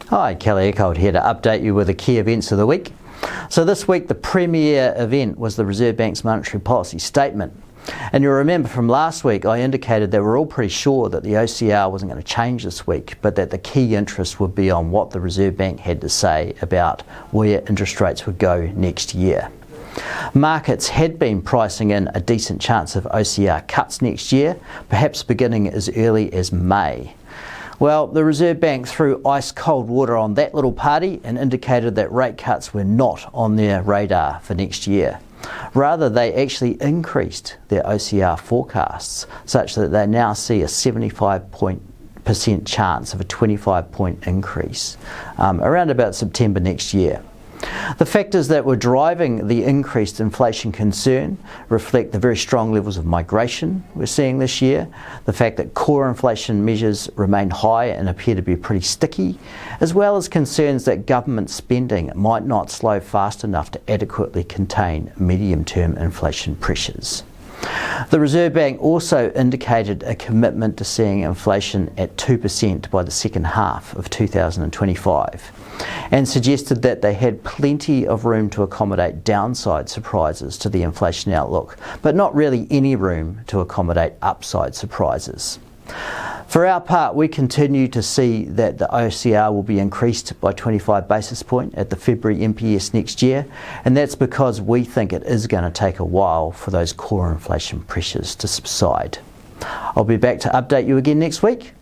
Hi, Kelly Eckholt here to update you with the key events of the week. So this week the premier event was the Reserve Bank's monetary policy statement. And you'll remember from last week I indicated that we're all pretty sure that the OCR wasn't going to change this week, but that the key interest would be on what the Reserve Bank had to say about where interest rates would go next year. Markets had been pricing in a decent chance of OCR cuts next year, perhaps beginning as early as May. Well, the Reserve Bank threw ice cold water on that little party and indicated that rate cuts were not on their radar for next year. Rather, they actually increased their OCR forecasts such that they now see a 75% chance of a 25-point increase around about September next year. The factors that were driving the increased inflation concern reflect the very strong levels of migration we're seeing this year, the fact that core inflation measures remain high and appear to be pretty sticky, as well as concerns that government spending might not slow fast enough to adequately contain medium-term inflation pressures. The Reserve Bank also indicated a commitment to seeing inflation at 2% by the second half of 2025 and suggested that they had plenty of room to accommodate downside surprises to the inflation outlook, but not really any room to accommodate upside surprises. For our part, we continue to see that the OCR will be increased by 25 basis points at the February MPS next year, and that's because we think it is going to take a while for those core inflation pressures to subside. I'll be back to update you again next week.